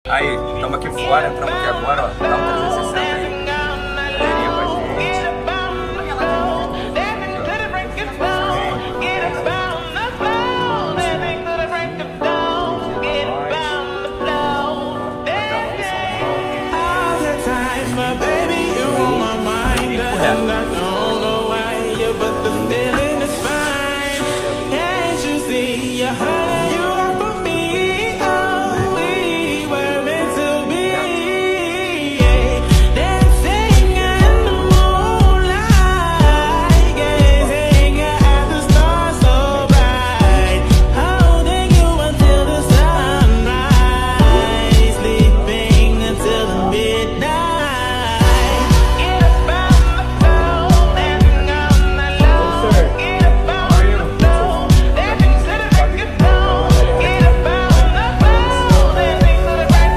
Aí, estamos aqui fora, entramos aqui agora, ó. Dá um 360 aí. Galeria com a gente. Aqui, ó.